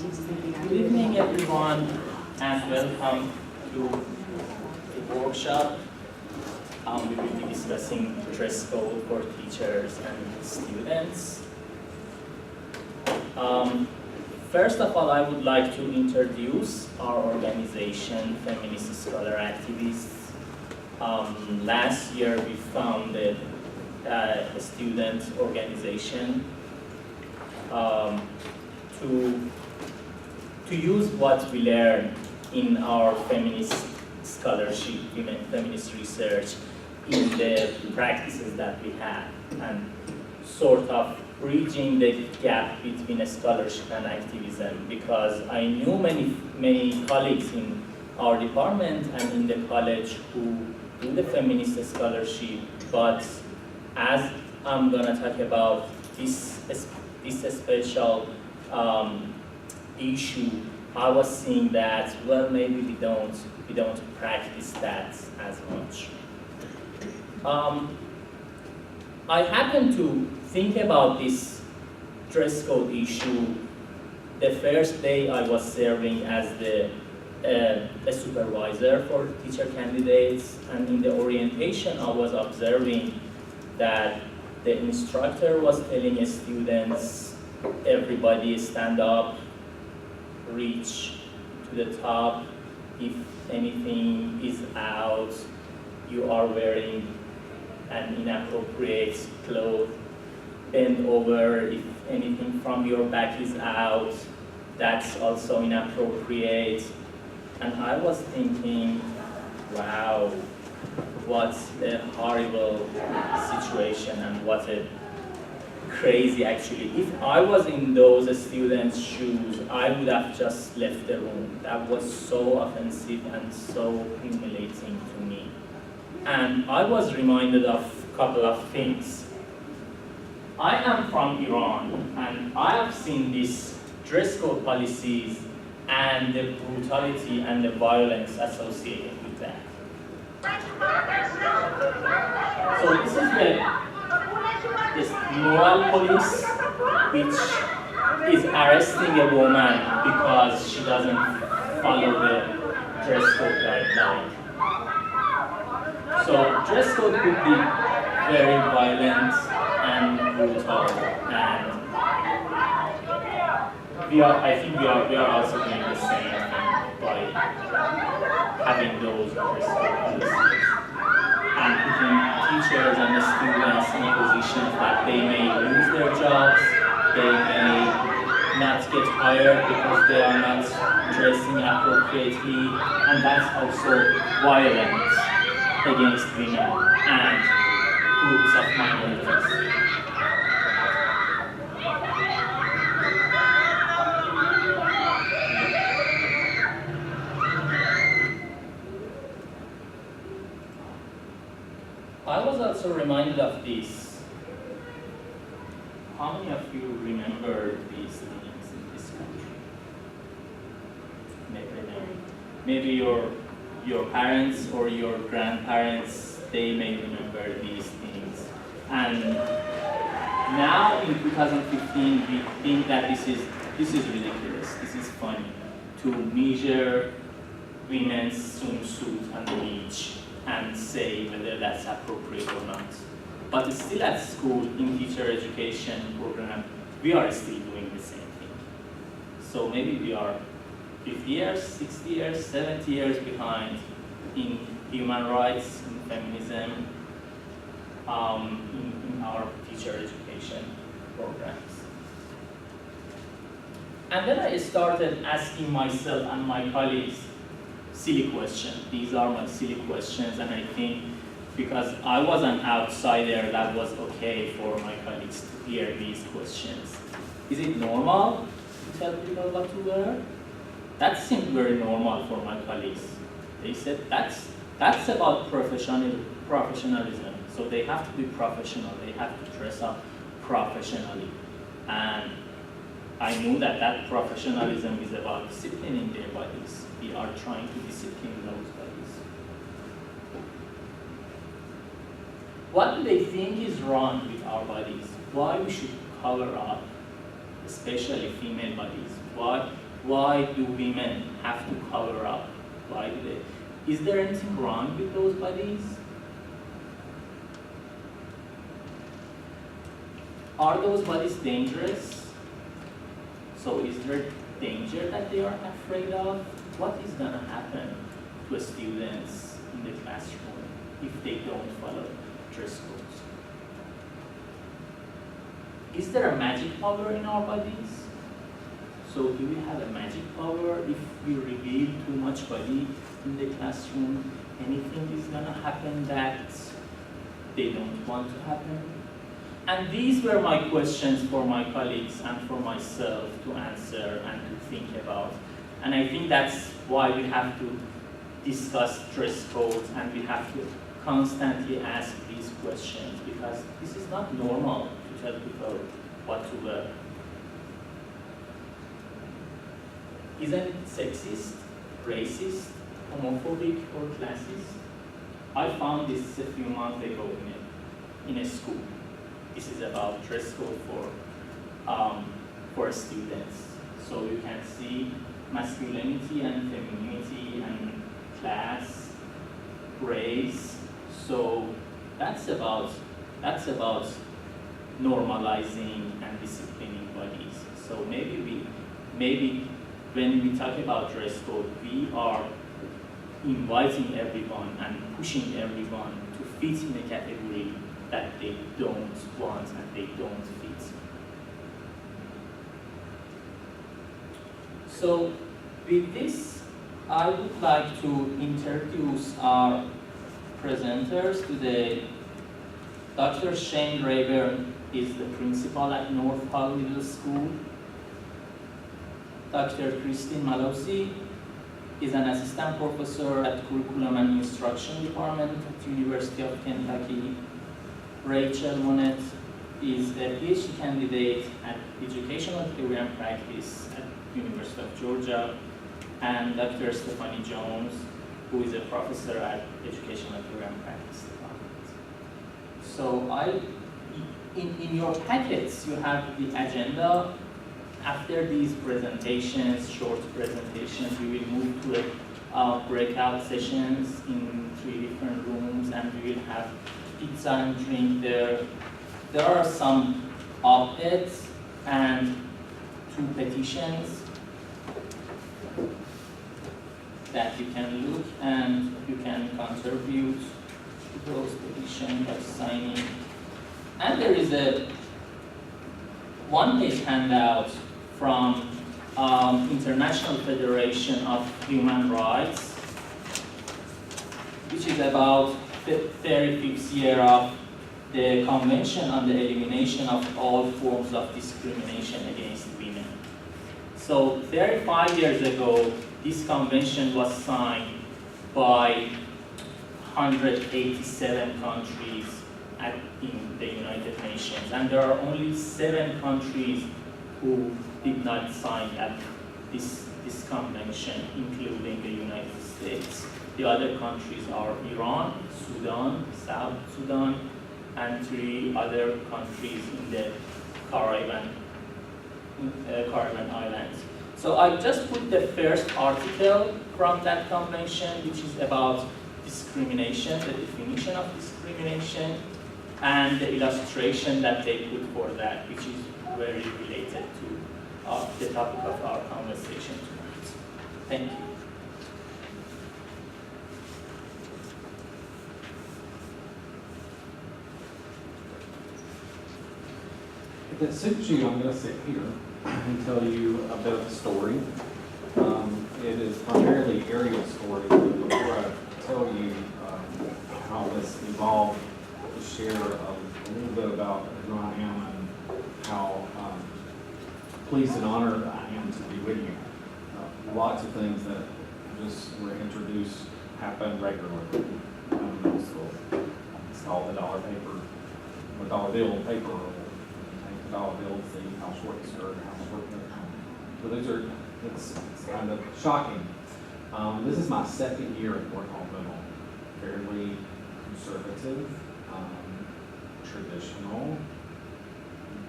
Good evening, everyone, and welcome to the workshop. We will be discussing dress code for teachers and students. First of all, I would like to introduce our organization, Feminist Scholar Activists. Last year, we founded a student organization to use what we learn in our feminist scholarship, feminist research, in the practices that we have, and sort of bridging the gap between scholarship and activism, because I knew many colleagues in our department and in the college who do the feminist scholarship, but as I'm gonna talk about this special issue, I was seeing that, well, maybe we don't practice that as much. I happened to think about this dress code issue the first day I was serving as a supervisor for teacher candidates, and in the orientation I was observing that the instructor was telling students, everybody stand up, reach to the top. If anything is out, you are wearing an inappropriate clothes. Bend over. If anything from your back is out, that's also inappropriate. And I was thinking, wow, what a horrible situation, and what a crazy, actually. If I was in those students' shoes, I would have just left the room. That was so offensive and so humiliating to me. And I was reminded of a couple of things. I am from Iran, and I have seen these dress code policies and the brutality and the violence associated with that. So this is this moral police, which is arresting a woman because she doesn't follow the dress code guideline. So dress code could be very violent and brutal, and I think we are also doing the same thing by having those dress code policies and putting teachers and the students in positions that they may lose their jobs, they may not get hired because they are not dressing appropriately, and that's also violence against women and groups of minorities. I was also reminded of this. How many of you remember these things in this country? Maybe your parents or your grandparents, they may remember these things. And now in 2015, we think that this is ridiculous, this is funny, to measure women's swimsuit on the beach and say whether that's appropriate or not. But still at school, in teacher education program, we are still doing the same thing. So maybe we are 50 years, 60 years, 70 years behind in human rights, in feminism, in our teacher education programs. And then I started asking myself and my colleagues silly questions. These are my silly questions, and I think because I was an outsider, that was okay for my colleagues to hear these questions. Is it normal to tell people what to wear? That seemed very normal for my colleagues. They said that's about professionalism. So they have to be professional. They have to dress up professionally. And I knew that professionalism is about disciplining their bodies. We are trying to discipline those bodies. What do they think is wrong with our bodies? Why we should cover up, especially female bodies? why do women have to cover up? Why do they? Is there anything wrong with those bodies? Are those bodies dangerous? So is there danger that they are afraid of? What is going to happen to students in the classroom if they don't follow dress codes? Is there a magic power in our bodies? So do we have a magic power? If we reveal too much body in the classroom, anything is going to happen that they don't want to happen? And these were my questions for my colleagues and for myself to answer and to think about. And I think that's why we have to discuss dress codes and we have to constantly ask these questions, because this is not normal to tell people what to wear. Isn't it sexist, racist, homophobic, or classist? I found this a few months ago in a school. This is about dress code for students. So you can see masculinity and femininity and class, race. So that's about normalizing and disciplining bodies. So maybe when we talk about dress code, we are inviting everyone and pushing everyone to fit in a category that they don't want and they don't fit. So with this, I would like to introduce our presenters today. Dr. Shane Rayburn is the principal at North Hall Middle School. Dr. Christine Malossi is an assistant professor at Curriculum and Instruction Department at the University of Kentucky. Rachel Monette is a PhD candidate at Educational Theory and Practice at the University of Georgia. And Dr. Stephanie Jones, who is a professor at Educational Theory and Practice Department. So in your packets, you have the agenda. After these presentations, short presentations, we will move to breakout sessions in 3 different rooms, and we will have pizza and drink there. There are some op-eds and 2 petitions that you can look and you can contribute to those petitions by signing. And there is a 1-page handout from International Federation of Human Rights, which is about the 35th year of the Convention on the Elimination of All Forms of Discrimination Against Women. So 35 years ago, this convention was signed by 187 countries in the United Nations, and there are only 7 countries who did not sign this convention, including the United States. The other countries are Iran, Sudan, South Sudan, and 3 other countries in the Caribbean islands. So I just put the first article from that convention, which is about discrimination, the definition of discrimination, and the illustration that they put for that, which is very related to the topic of our conversation tonight. Thank you. If it suits you, I'm going to sit here and tell you a bit of a story. It is primarily Ariel's story, but before I tell you how this evolved, to share a little bit about who I am and how pleased and honored I am to be with you. Lots of things that just were introduced happen regularly in middle school. It's called the dollar bill paper rule. Take the dollar bill and see how short the skirt and how short the so it's kind of shocking. This is my 2nd year at North Hall Middle. Fairly conservative, traditional.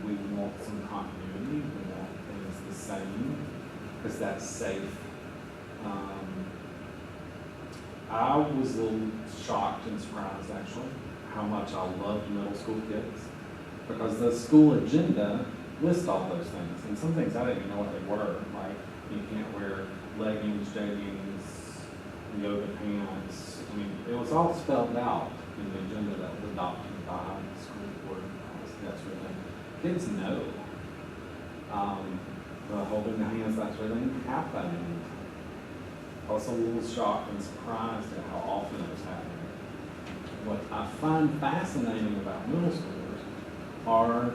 We want some continuity. We want things the same. because that's safe. I was a little shocked and surprised, actually, how much I loved middle school kids, because the school agenda lists all those things, and some things I didn't even know what they were, like you can't wear leggings, jeggings, yoga pants. I mean, it was all spelled out in the agenda that was adopted by the school board. That's really, kids know. The holding the hands, that's really happened. I was a little shocked and surprised at how often it was happening. What I find fascinating about middle schoolers are,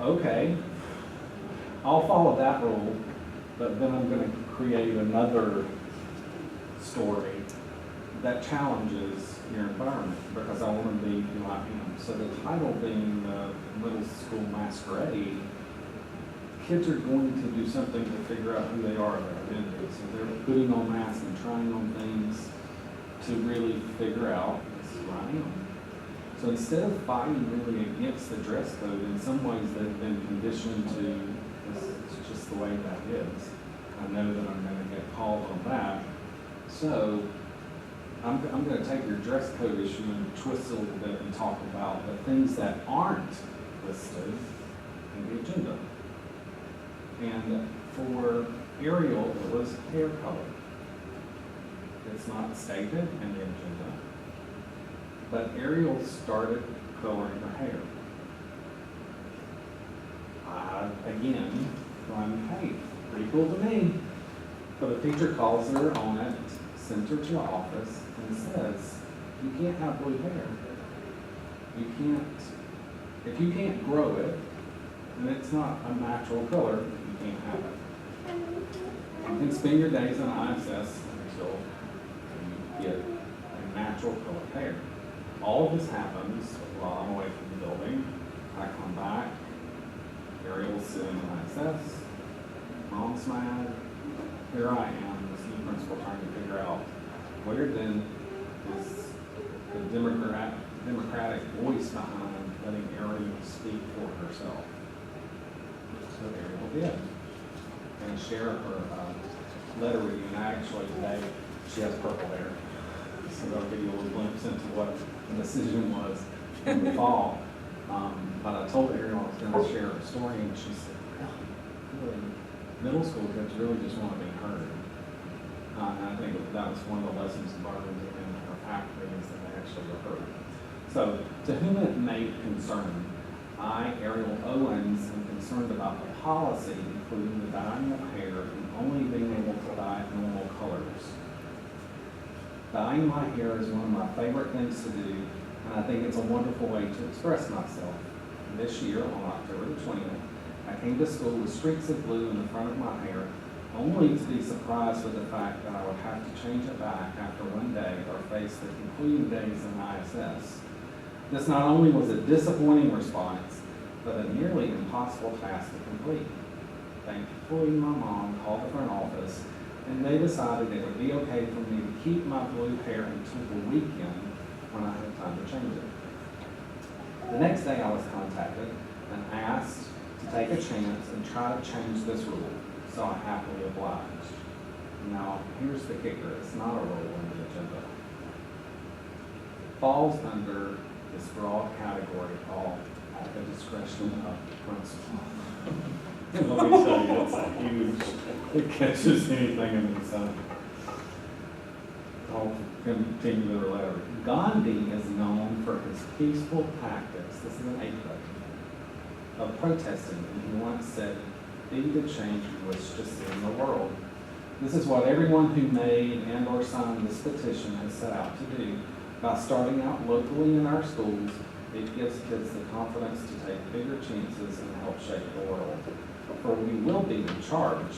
okay, I'll follow that rule, but then I'm going to create another story that challenges your environment because I want to be who I am. So the title being the middle school masquerade, kids are going to do something to figure out who they are, their identity. So they're putting on masks and trying on things to really figure out this is who I am. So instead of fighting really against the dress code, in some ways they've been conditioned to, this is just the way that is. I know that I'm going to get called on that. So I'm going to take your dress code issue and twist it a little bit and talk about the things that aren't listed in the agenda. And for Ariel, it was hair color. It's not stated in the agenda, but Ariel started coloring her hair. Again, going, hey, pretty cool to me. But a teacher calls her on it, sends her to the office, and says, you can't have blue hair. You can't, if you can't grow it, and it's not a natural color, you can't have it. You can spend your days in ISS until you get a natural color hair. All of this happens while I'm away from the building. I come back, Ariel's sitting in ISS, Mom's mad. Here I am, this new principal, trying to figure out where then is the democratic voice behind letting Ariel speak for herself. So Ariel did. And share her letter with you. And actually today, she has purple hair. So that'll give you a little glimpse into what the decision was in the fall. But I told Ariel I was going to share a story, and she said, really, middle school kids really just want to be heard. And I think that was one of the lessons learned in our faculty is that they actually were heard. So, to whom it may concern, I, Ariel Owens, am concerned about the policy, including the dyeing of hair and only being able to dye normal colors. Dyeing my hair is one of my favorite things to do, and I think it's a wonderful way to express myself. This year, on October the 20th, I came to school with streaks of blue in the front of my hair, only to be surprised with the fact that I would have to change it back after one day or face the concluding days in ISS. This not only was a disappointing response, but a nearly impossible task to complete. Thankfully, my mom called the front office, and they decided it would be okay for me to keep my blue hair until the weekend when I had time to change it. The next day I was contacted and asked to take a chance and try to change this rule, so I happily obliged. Now, here's the kicker. It's not a rule in the agenda. It falls under this broad category called at the discretion of the principal. Let me tell you, it's huge. It catches anything in the sun. I'll continue the letter. Gandhi is known for his peaceful tactics. This is an 8th grade. Of protesting, and he once said, be the change you wish to see in the world. This is what everyone who made and or signed this petition has set out to do. By starting out locally in our schools, it gives kids the confidence to take bigger chances and help shape the world. For we will be in charge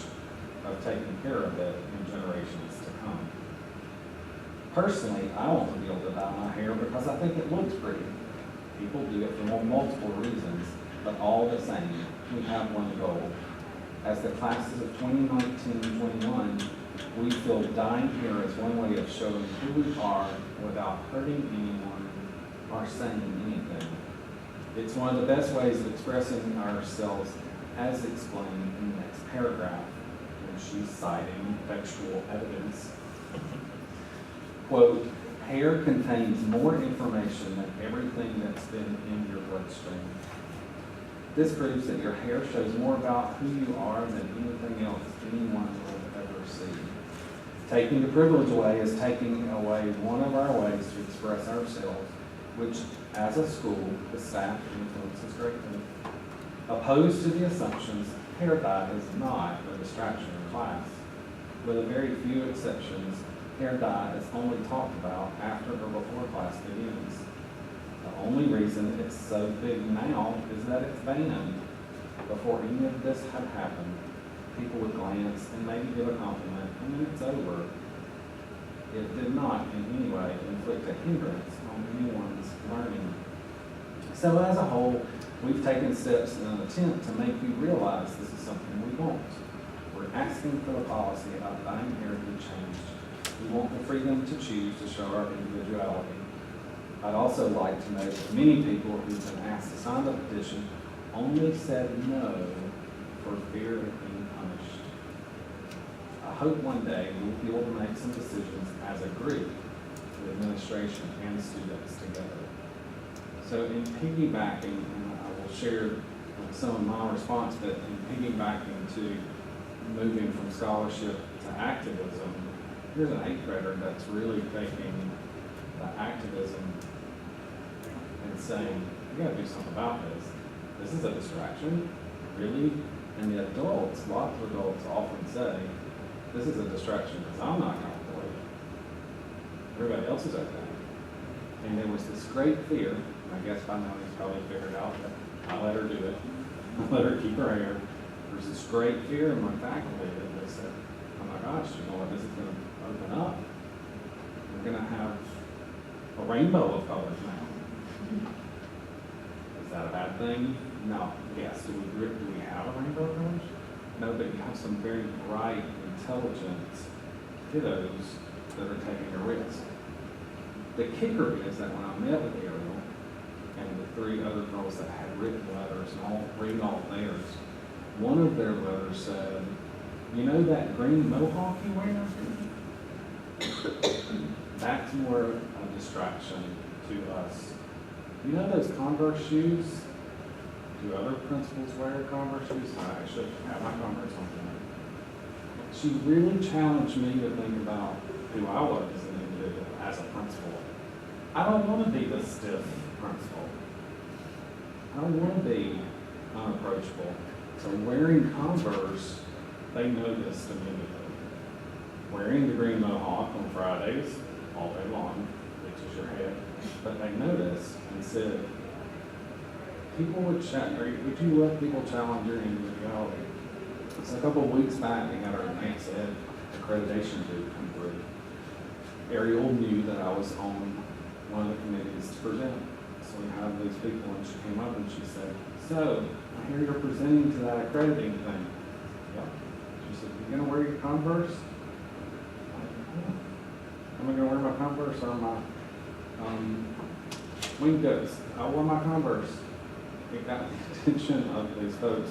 of taking care of it in generations to come. Personally, I want to be able to dye my hair because I think it looks pretty. People do it for multiple reasons, but all the same, we have one goal. As the classes of 2019-21, we feel dyeing hair is one way of showing who we are without hurting anyone or saying anything. It's one of the best ways of expressing ourselves as explained in the next paragraph. and she's citing textual evidence. Quote, hair contains more information than everything that's been in your bloodstream. This proves that your hair shows more about who you are than anything else anyone will ever see. Taking the privilege away is taking away one of our ways to express ourselves, which, as a school, the staff influences greatly. Opposed to the assumptions, hair dye is not a distraction in class. With a very few exceptions, hair dye is only talked about after or before class begins. The only reason it's so big now is that it's banned. Before any of this had happened, people would glance and maybe give a compliment, and then it's over. It did not in any way inflict a hindrance on anyone's learning. So as a whole, we've taken steps in an attempt to make you realize this is something we want. We're asking for a policy about dyeing hair to be changed. We want the freedom to choose to show our individuality. I'd also like to note that many people who've been asked to sign the petition only said no for fear of being punished. I hope one day we'll be able to make some decisions as a group, the administration and students together. So in piggybacking, and I will share some of my response, but in piggybacking to moving from scholarship to activism, here's an 8th grader that's really taking the activism and saying, we gotta do something about this. This is a distraction, really? And the adults, lots of adults often say, this is a distraction because I'm not comfortable. Everybody else is okay. And there was this great fear, and I guess by now he's probably figured out that I let her do it. I let her keep her hair. There's this great fear in my faculty that they said, oh my gosh, you know what, this is going to open up. We're going to have a rainbow of colors now. Is that a bad thing? No. Yes. Do we have a rainbow of colors? No, but you have some very bright, intelligent kiddos that are taking a risk. The kicker is that when I met with Ariel and the 3 other girls that had written letters and all read all theirs, one of their letters said, you know that green mohawk you wear? That's more a distraction to us. You know those Converse shoes? Do other principals wear Converse shoes? I should have my Converse on tonight. She really challenged me to think about who I was as an individual, as a principal. I don't want to be the stiff principal. I don't want to be unapproachable. So wearing Converse, they noticed immediately. Wearing the green mohawk on Fridays, all day long, fixes your head, but they noticed and said, people would you let people challenge your individuality? So a couple of weeks back, we had our advanced ed accreditation group come through. Ariel knew that I was on one of the committees to present. So we had these people, and she came up and she said, so, I hear you're presenting to that accrediting thing. Yep. She said, you gonna wear your Converse? Am I gonna wear my Converse or my wingtips? I wore my Converse. It got the attention of these folks,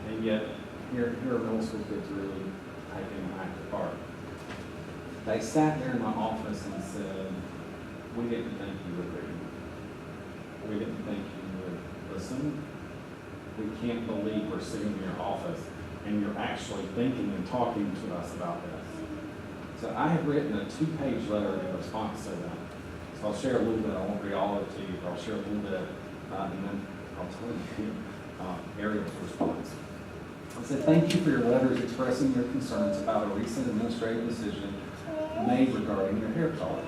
and yet here are middle school kids really taking an active part. They sat there in my office and said, we didn't think you would read. We didn't think you would listen. We can't believe we're sitting in your office and you're actually thinking and talking to us about this. So I have written a 2-page letter in response to them. So I'll share a little bit. I won't read all of it to you, but I'll share a little bit, and then I'll tell you Ariel's response. I said, thank you for your letters expressing your concerns about a recent administrative decision made regarding your hair color.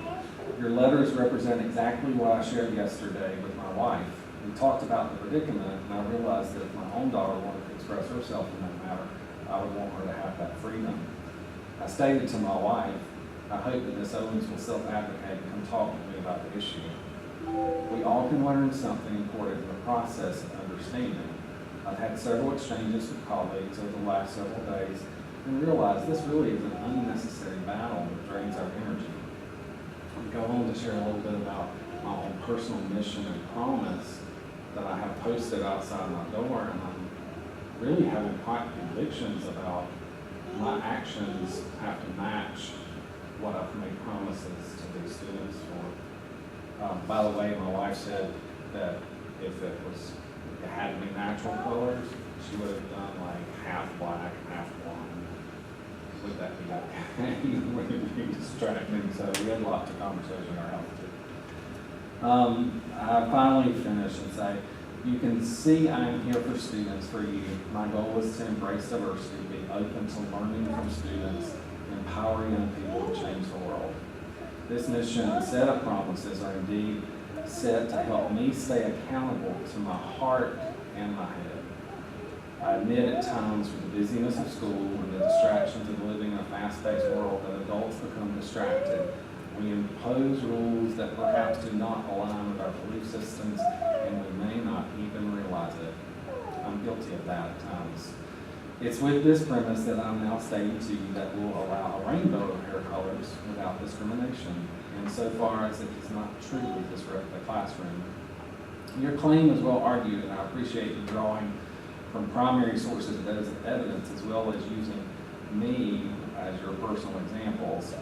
Your letters represent exactly what I shared yesterday with my wife. We talked about the predicament, and I realized that if my own daughter wanted to express herself in that matter, I would want her to have that freedom. I stated to my wife, I hope that Ms. Owens will self-advocate and come talk with me about the issue. We all can learn something important in the process of understanding. I've had several exchanges with colleagues over the last several days and realized this really is an unnecessary battle that drains our energy. I go on to share a little bit about my own personal mission and promise that I have posted outside my door, and I'm really having quite convictions about my actions have to match what I've made promises to these students for. By the way, my wife said that if it had to be natural colors, she would have done like half black, half blonde. Would that be okay? Would it be distracting? So we had lots of conversation in our house too. I finally finish and say, you can see I am here for students, for you. My goal is to embrace diversity, be open to learning from students, empowering young people to change the world. This mission and set of promises are indeed set to help me stay accountable to my heart and my head. I admit at times with the busyness of school and the distractions of living in a fast-paced world that adults become distracted. We impose rules that perhaps do not align with our belief systems, and we may not even realize it. I'm guilty of that at times. It's with this premise that I'm now stating to you that we'll allow a rainbow of hair colors without discrimination, and so far as it does not truly disrupt the classroom. Your claim is well argued, and I appreciate you drawing from primary sources of evidence as well as using me as your personal examples.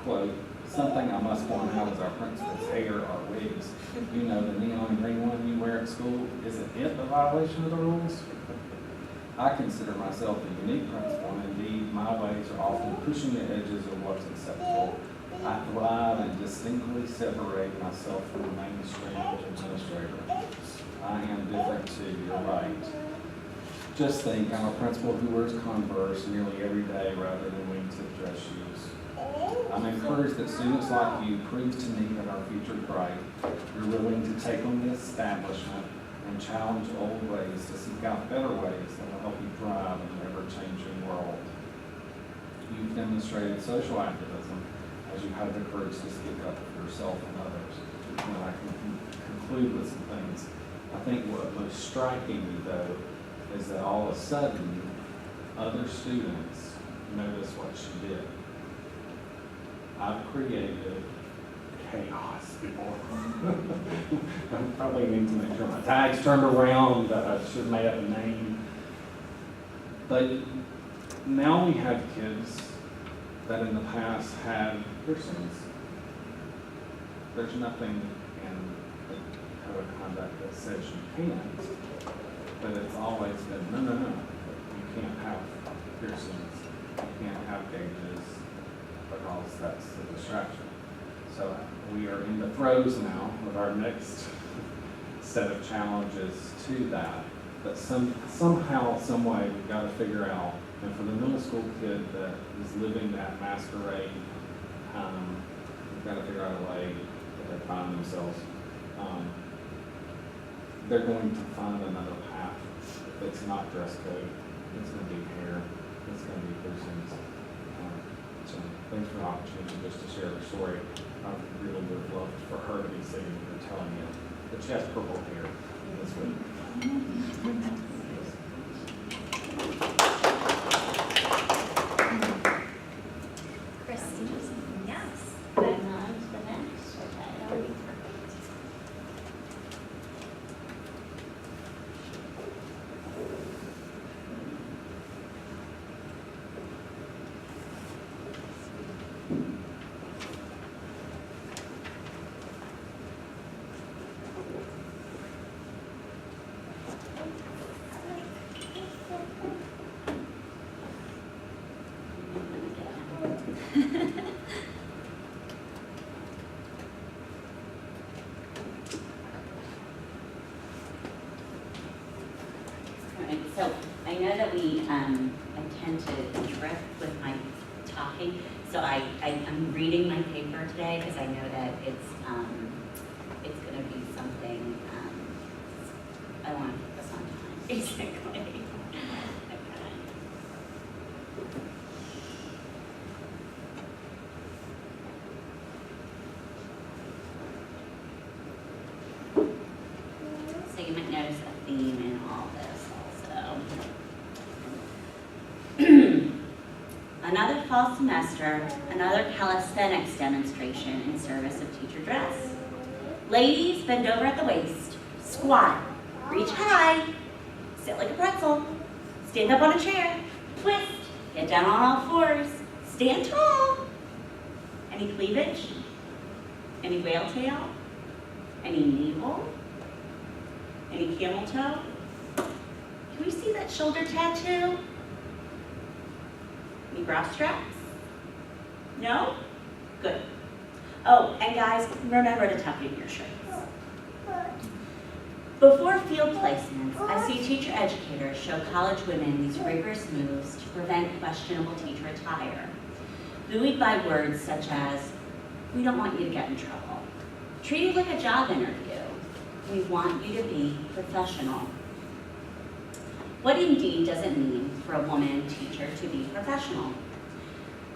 Quote, something I must point out is our principal's hair or wigs. You know, the neon green one you wear at school, isn't it a violation of the rules? I consider myself a unique principal, and indeed my ways are often pushing the edges of what's acceptable. I thrive and distinctly separate myself from the mainstream administrator. I am different too, you're right. Just think, I'm a principal who wears Converse nearly every day rather than wingtip dress shoes. I'm encouraged that students like you prove to me that our future is bright. You're willing to take on the establishment and challenge old ways to seek out better ways that will help you thrive in an ever-changing world. You've demonstrated social activism as you have the courage to speak up for yourself and others. And I can conclude with some things. I think what was striking me, though, is that all of a sudden, other students notice what she did. I've created chaos before. I probably need to make sure my tag's turned around, that I should have made up a name. But now we have kids that in the past had piercings. There's nothing in the code of conduct that says you can't, but it's always been, no. You can't have piercings, you can't have gauges, because that's the distraction. So we are in the throes now of our next set of challenges to that. But somehow, some way, we've got to figure out, and for the middle school kid that is living that masquerade, we've got to figure out a way that they find themselves. They're going to find another path. If it's not dress code, it's going to be hair, it's going to be piercings. So thanks for the opportunity just to share the story. I really would have loved for her to be sitting here telling you that she has purple hair this week. Christy, yes. I'm on to the next. Okay, that'll be perfect. Right, so I know that we I tend to drift with my talking, so I'm reading my paper today because I know that it's going to be something I want to keep us on time, basically. So you might notice a theme in all this also. Another fall semester, another calisthenics demonstration in service of teacher dress. Ladies, bend over at the waist, squat, reach high, sit like a pretzel, stand up on a chair, twist, Get down on all fours. Stand tall. Any cleavage? Any whale tail? Any navel? Any camel toe? Can we see that shoulder tattoo? Any bra straps? No? Good. Oh, and guys, remember to tuck in your shirts. Before field placements, I see teacher educators show college women these rigorous moves to prevent questionable teacher attire, buoyed by words such as, we don't want you to get in trouble. Treat it like a job interview. We want you to be professional. What indeed does it mean for a woman teacher to be professional?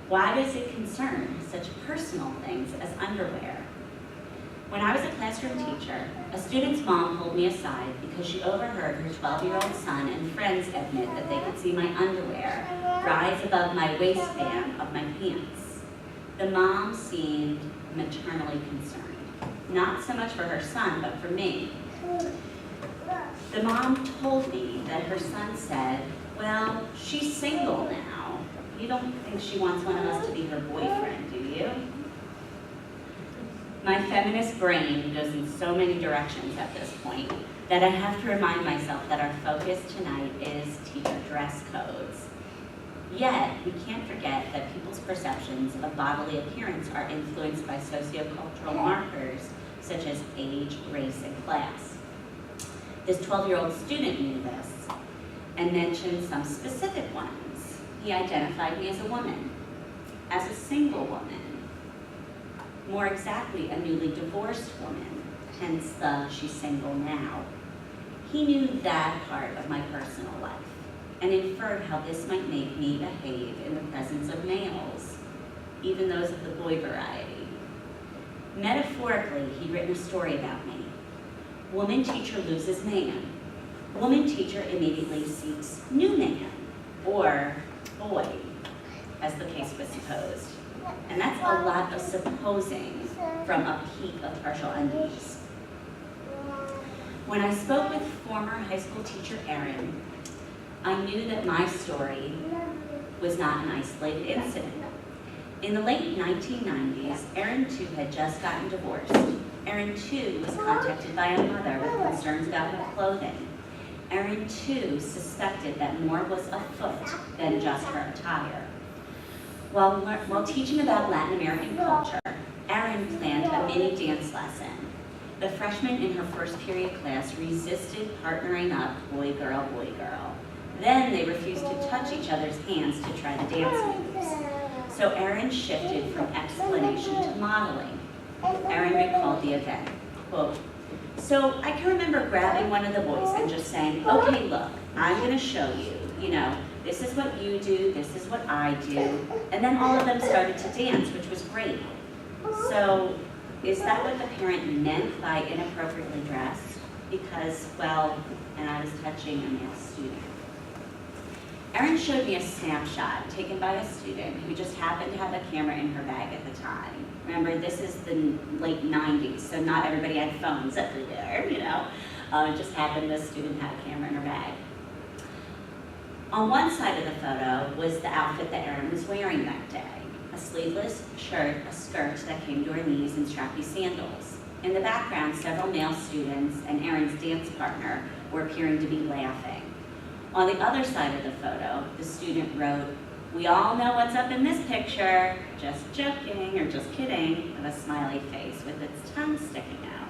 Why does it concern such personal things as underwear? When I was a classroom teacher, a student's mom pulled me aside because she overheard her 12-year-old son and friends admit that they could see my underwear rise above my waistband of my pants. The mom seemed maternally concerned, not so much for her son, but for me. The mom told me that her son said, well, she's single now. You don't think she wants one of us to be her boyfriend, do you? My feminist brain goes in so many directions at this point that I have to remind myself that our focus tonight is teacher dress codes. Yet, we can't forget that people's perceptions of bodily appearance are influenced by sociocultural markers such as age, race, and class. This 12-year-old student knew this and mentioned some specific ones. He identified me as a woman, as a single woman, more exactly, a newly divorced woman, hence the she's single now. He knew that part of my personal life and inferred how this might make me behave in the presence of males, even those of the boy variety. Metaphorically, he'd written a story about me. Woman teacher loses man. Woman teacher immediately seeks new man, or boy, as the case was supposed. And that's a lot of supposing from a heap of partial undies. When I spoke with former high school teacher Erin, I knew that my story was not an isolated incident. In the late 1990s, Erin too had just gotten divorced. Erin too was contacted by a mother with concerns about her clothing. Erin too suspected that more was afoot than just her attire. While teaching about Latin American culture, Erin planned a mini dance lesson. The freshmen in her first period class resisted partnering up boy, girl, boy, girl. Then they refused to touch each other's hands to try the dance moves. So Erin shifted from explanation to modeling. Erin recalled the event, quote, so I can remember grabbing one of the boys and just saying, okay, look, I'm gonna show you, this is what you do, this is what I do. And then all of them started to dance, which was great. So is that what the parent meant by inappropriately dressed? Because, well, and I was touching a male student. Erin showed me a snapshot taken by a student who just happened to have a camera in her bag at the time. Remember, this is the late 90s, so not everybody had phones everywhere, It just happened this student had a camera in her bag. On one side of the photo was the outfit that Erin was wearing that day. A sleeveless shirt, a skirt that came to her knees, and strappy sandals. In the background, several male students and Erin's dance partner were appearing to be laughing. On the other side of the photo, the student wrote, we all know what's up in this picture, just joking or just kidding, with a smiley face with its tongue sticking out.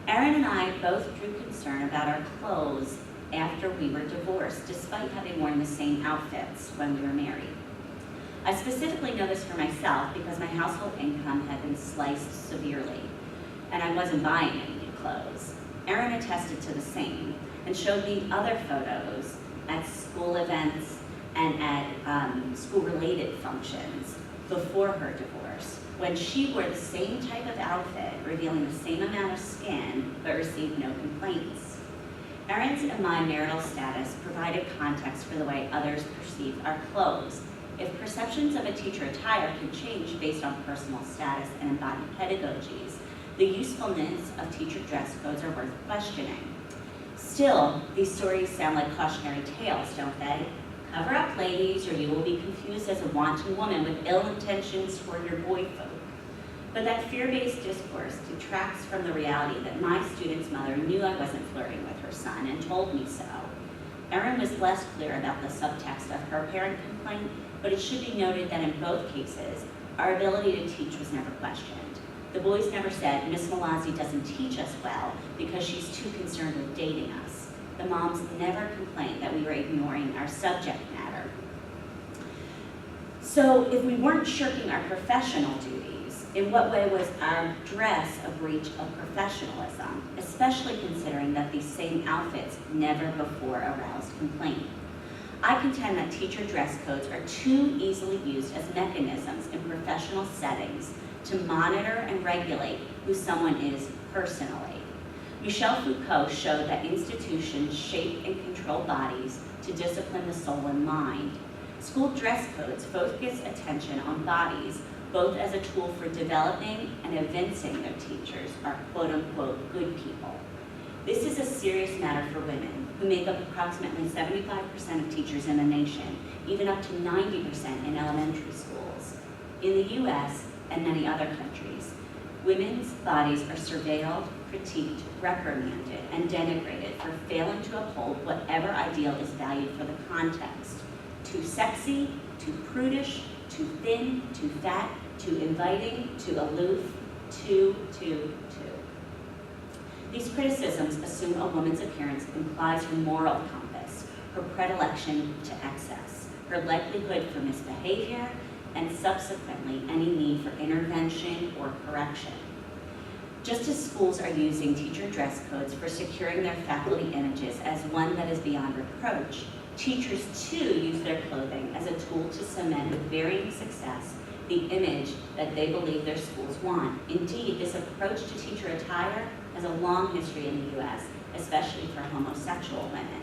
Erin and I both drew concern about our clothes after we were divorced, despite having worn the same outfits when we were married. I specifically know this for myself because my household income had been sliced severely, and I wasn't buying any new clothes. Erin attested to the same and showed me other photos at school events and at school-related functions before her divorce, when she wore the same type of outfit, revealing the same amount of skin, but received no complaints. Erin's and my marital status provided context for the way others perceived our clothes. If perceptions of a teacher attire can change based on personal status and embodied pedagogies, the usefulness of teacher dress codes are worth questioning. Still, these stories sound like cautionary tales, don't they? Cover up, ladies, or you will be confused as a wanton woman with ill intentions toward your boy folk. But that fear-based discourse detracts from the reality that my student's mother knew I wasn't flirting with her son and told me so. Erin was less clear about the subtext of her parent complaint, but it should be noted that in both cases, our ability to teach was never questioned. The boys never said, Miss Malazzi doesn't teach us well because she's too concerned with dating us. The moms never complained that we were ignoring our subject matter. So if we weren't shirking our professional duties, in what way was our dress a breach of professionalism, especially considering that these same outfits never before aroused complaint? I contend that teacher dress codes are too easily used as mechanisms in professional settings to monitor and regulate who someone is personally. Michel Foucault showed that institutions shape and control bodies to discipline the soul and mind. School dress codes focus attention on bodies, both as a tool for developing and evincing their teachers are quote-unquote good people. This is a serious matter for women, who make up approximately 75% of teachers in the nation, even up to 90% in elementary schools. In the US and many other countries, women's bodies are surveilled, critiqued, reprimanded, and denigrated for failing to uphold whatever ideal is valued for the context. Too sexy, too prudish, too thin, too fat, too inviting, too aloof, too. These criticisms assume a woman's appearance implies her moral compass, her predilection to excess, her likelihood for misbehavior, and subsequently any need for intervention or correction. Just as schools are using teacher dress codes for securing their faculty images as one that is beyond reproach, teachers too use their clothing as a tool to cement with varying success the image that they believe their schools want. Indeed, this approach to teacher attire has a long history in the US, especially for homosexual women.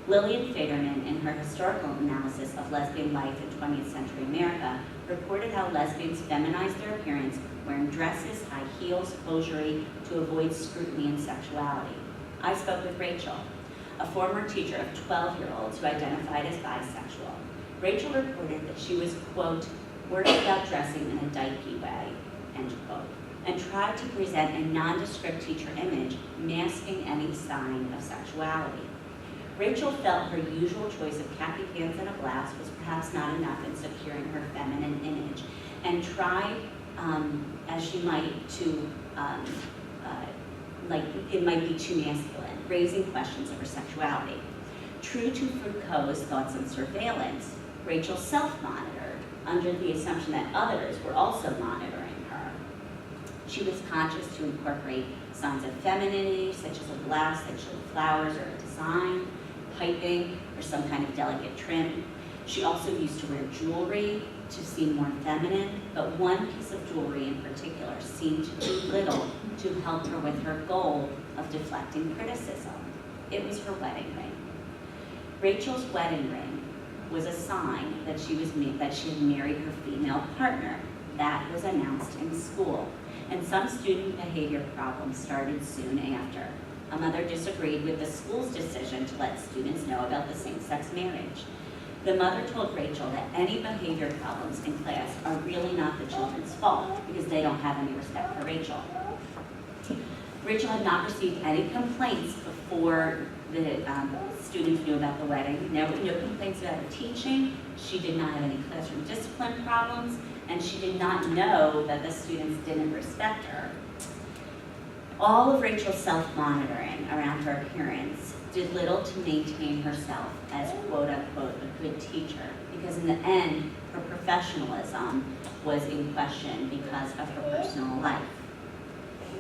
Lillian Faderman, in her historical analysis of lesbian life in 20th century America, reported how lesbians feminized their appearance wearing dresses, high heels, hosiery to avoid scrutiny and sexuality. I spoke with Rachel, a former teacher of 12-year-olds who identified as bisexual. Rachel reported that she was, quote, worried about dressing in a dykey way, end quote, and tried to present a nondescript teacher image, masking any sign of sexuality. Rachel felt her usual choice of khaki pants and a blouse was perhaps not enough in securing her feminine image, and tried, as she might, to, like it might be too masculine, raising questions of her sexuality. True to Foucault's thoughts on surveillance, Rachel self-monitored under the assumption that others were also monitoring her. She was conscious to incorporate signs of femininity, such as a blouse that showed flowers or a design, piping, or some kind of delicate trim. She also used to wear jewelry to seem more feminine, but one piece of jewelry in particular seemed to do little to help her with her goal of deflecting criticism. It was her wedding ring. Rachel's wedding ring was a sign that she had married her female partner. That was announced in school, and some student behavior problems started soon after. A mother disagreed with the school's decision to let students know about the same-sex marriage. The mother told Rachel that any behavior problems in class are really not the children's fault because they don't have any respect for Rachel. Rachel had not received any complaints before the students knew about the wedding. No complaints about her teaching. She did not have any classroom discipline problems, and she did not know that the students didn't respect her. All of Rachel's self-monitoring around her appearance did little to maintain herself as quote-unquote a good teacher, because in the end, her professionalism was in question because of her personal life.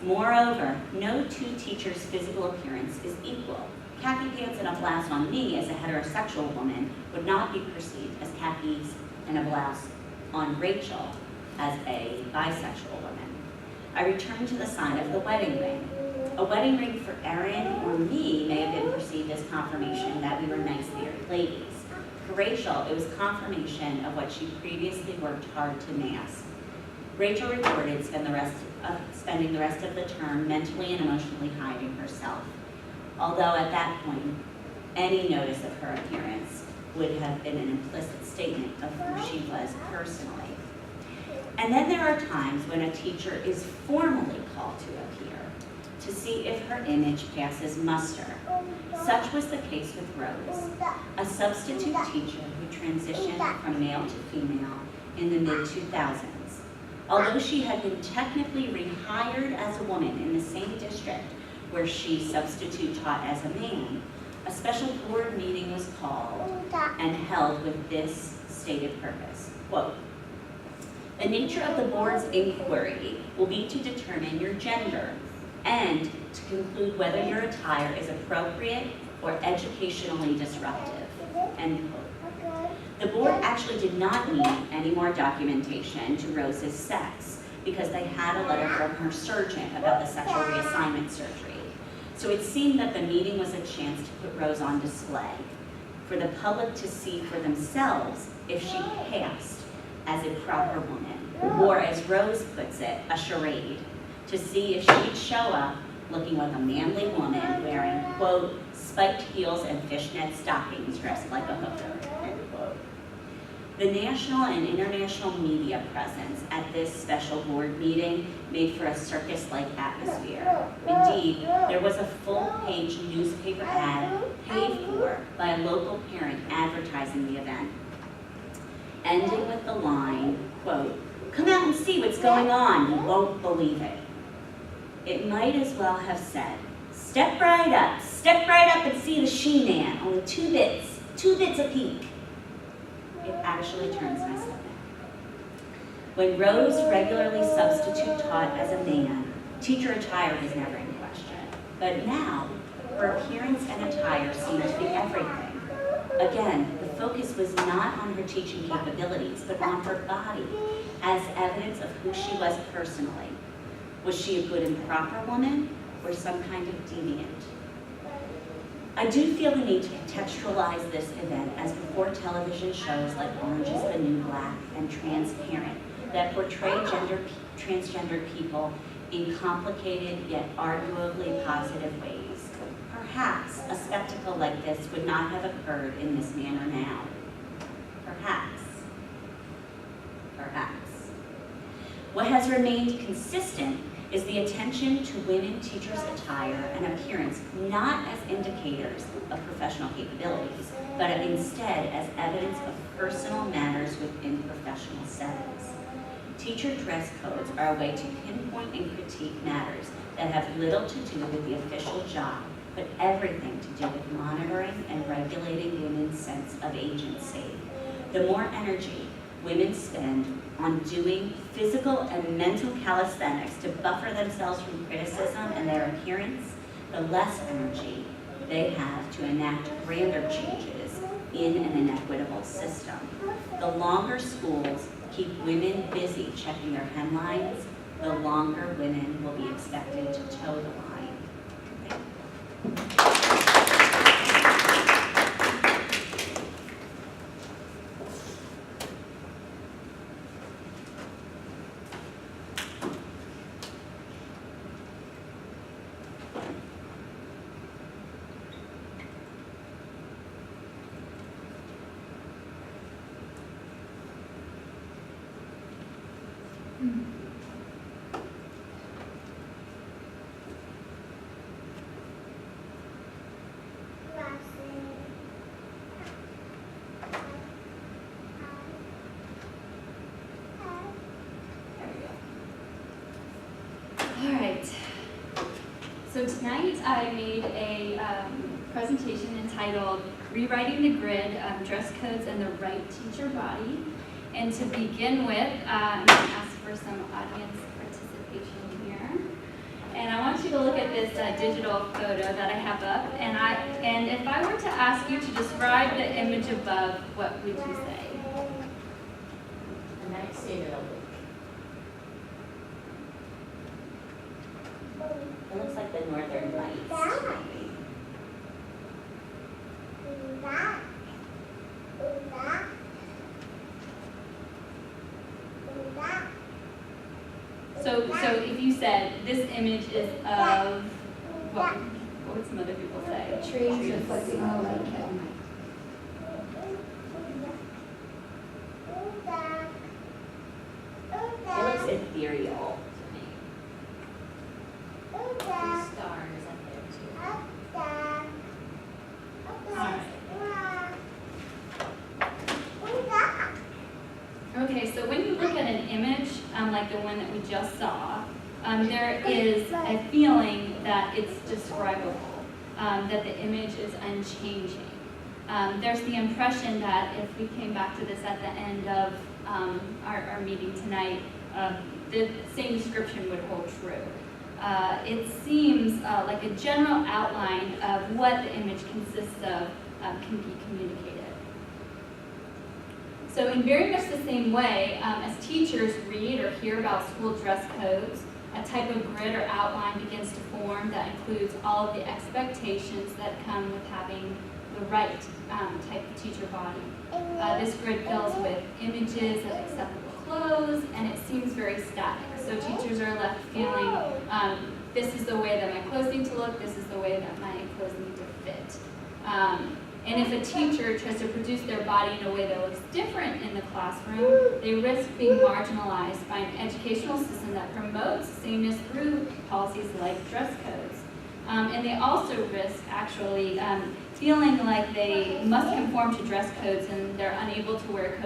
Moreover, no two teachers' physical appearance is equal. Khaki pants and a blouse on me as a heterosexual woman would not be perceived as khakis and a blouse on Rachel as a bisexual woman. I return to the sign of the wedding ring. A wedding ring for Erin or me may have been perceived as confirmation that we were nice married ladies. For Rachel, it was confirmation of what she previously worked hard to mask. Rachel reported spending the rest of the term mentally and emotionally hiding herself. Although at that point, any notice of her appearance would have been an implicit statement of who she was personally. And then there are times when a teacher is formally called to appear to see if her image passes muster. Such was the case with Rose, a substitute teacher who transitioned from male to female in the mid-2000s. Although she had been technically rehired as a woman in the same district where she substitute taught as a man, a special board meeting was called and held with this stated purpose, quote, "The nature of the board's inquiry will be to determine your gender and to conclude whether your attire is appropriate or educationally disruptive," end quote. The board actually did not need any more documentation to Rose's sex because they had a letter from her surgeon about the sexual reassignment surgery. So it seemed that the meeting was a chance to put Rose on display for the public to see for themselves if she passed as a proper woman, or as Rose puts it, a charade, to see if she'd show up looking like a manly woman wearing, quote, spiked heels and fishnet stockings dressed like a hooker, end quote. The national and international media presence at this special board meeting made for a circus-like atmosphere. Indeed, there was a full-page newspaper ad paid for by a local parent advertising the event, ending with the line, quote, "Come out and see what's going on, you won't believe it." It might as well have said, step right up and see the she-man, only two bits a peek. It actually turns my stomach. When Rose regularly substitute taught as a man, teacher attire was never in question. But now, her appearance and attire seemed to be everything. Again, the focus was not on her teaching capabilities, but on her body as evidence of who she was personally. Was she a good and proper woman, or some kind of deviant? I do feel the need to contextualize this event as before television shows like Orange is the New Black and Transparent that portray transgender people in complicated yet arguably positive ways. Perhaps a spectacle like this would not have occurred in this manner now. Perhaps. What has remained consistent is the attention to women teachers' attire and appearance not as indicators of professional capabilities, but instead as evidence of personal matters within professional settings. Teacher dress codes are a way to pinpoint and critique matters that have little to do with the official job, but everything to do with monitoring and regulating women's sense of agency. The more energy women spend on doing physical and mental calisthenics to buffer themselves from criticism and their appearance, the less energy they have to enact grander changes in an inequitable system. The longer schools keep women busy checking their hemlines, the longer women will be expected to toe the line. All right. So tonight I made a presentation entitled Rewriting the Grid, Dress Codes and the Right Teacher Body. And to begin with, I'm going to ask for some audience participation here. And I want you to look at this digital photo that I have up. And if I were to ask you to describe the image above, what would you say? And I say that it looks like the Northern Lights to me. So if you said this image is of, what would some other people say? Trees reflecting the light. ethereal to me. There's stars up there too. Alright. Okay, so when you look at an image, like the one that we just saw, there is a feeling that it's describable, that the image is unchanging. There's the impression that if we came back to this at the end of our meeting tonight, the same description would hold true. It seems like a general outline of what the image consists of can be communicated. So in very much the same way, as teachers read or hear about school dress codes, a type of grid or outline begins to form that includes all of the expectations that come with having the right type of teacher body. This grid fills with images of acceptable clothes, and it seems very static. So teachers are left feeling, this is the way that my clothes need to look, this is the way that my clothes need to fit. And if a teacher tries to produce their body in a way that looks different in the classroom, they risk being marginalized by an educational system that promotes sameness through policies like dress codes. And they also risk actually feeling like they must conform to dress codes and they're unable to wear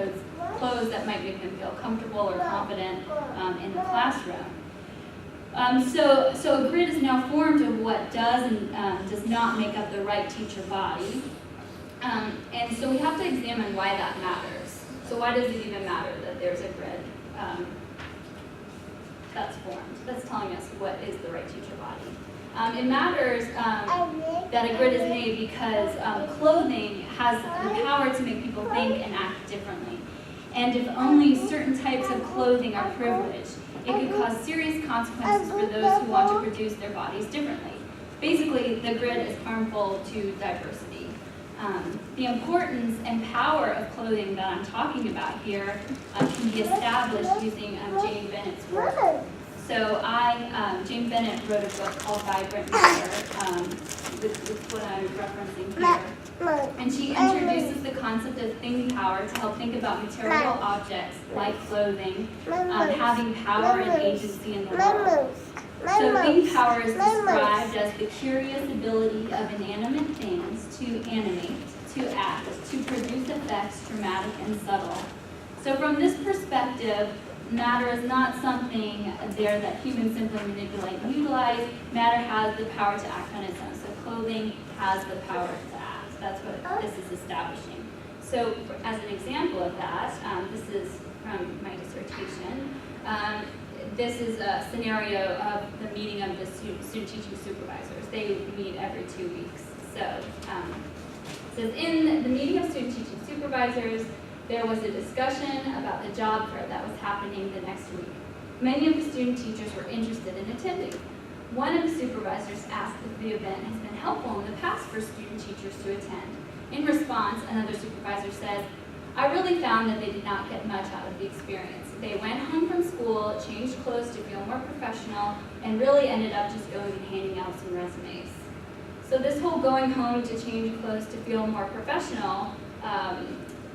clothes that might make them feel comfortable or confident in the classroom. So a grid is now formed of what does and does not make up the right teacher body. And so we have to examine why that matters. So why does it even matter that there's a grid that's formed, that's telling us what is the right teacher body? It matters that a grid is made because clothing has the power to make people think and act differently. And if only certain types of clothing are privileged, it could cause serious consequences for those who want to produce their bodies differently. Basically, the grid is harmful to diversity. The importance and power of clothing that I'm talking about here can be established using Jane Bennett's work. So Jane Bennett wrote a book called Vibrant Matter, with what I'm referencing here. And she introduces the concept of thing power to help think about material objects like clothing having power and agency in the world. So thing power is described as the curious ability of inanimate things to animate, to act, to produce effects dramatic and subtle. So from this perspective, matter is not something there that humans simply manipulate and utilize. Matter has the power to act on its own. So clothing has the power to act. That's what this is establishing. So as an example of that, this is from my dissertation. This is a scenario of the meeting of the student teaching supervisors. They meet every 2 weeks. So it says, in the meeting of student teaching supervisors, there was a discussion about the job fair that was happening the next week. Many of the student teachers were interested in attending. One of the supervisors asked if the event has been helpful in the past for student teachers to attend. In response, another supervisor says, I really found that they did not get much out of the experience. They went home from school, changed clothes to feel more professional, and really ended up just going and handing out some resumes. So this whole going home to change clothes to feel more professional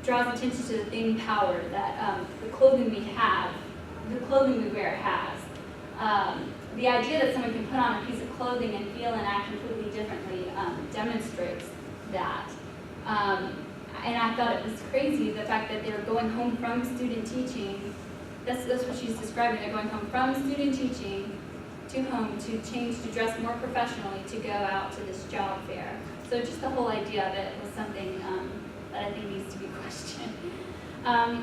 draws attention to the thing power that the clothing we have, the clothing we wear has. The idea that someone can put on a piece of clothing and feel and act completely differently demonstrates that. And I thought it was crazy, the fact that they were going home from student teaching. That's what she's describing. They're going home from student teaching to home to change, to dress more professionally, to go out to this job fair. So just the whole idea of it was something that I think needs to be questioned.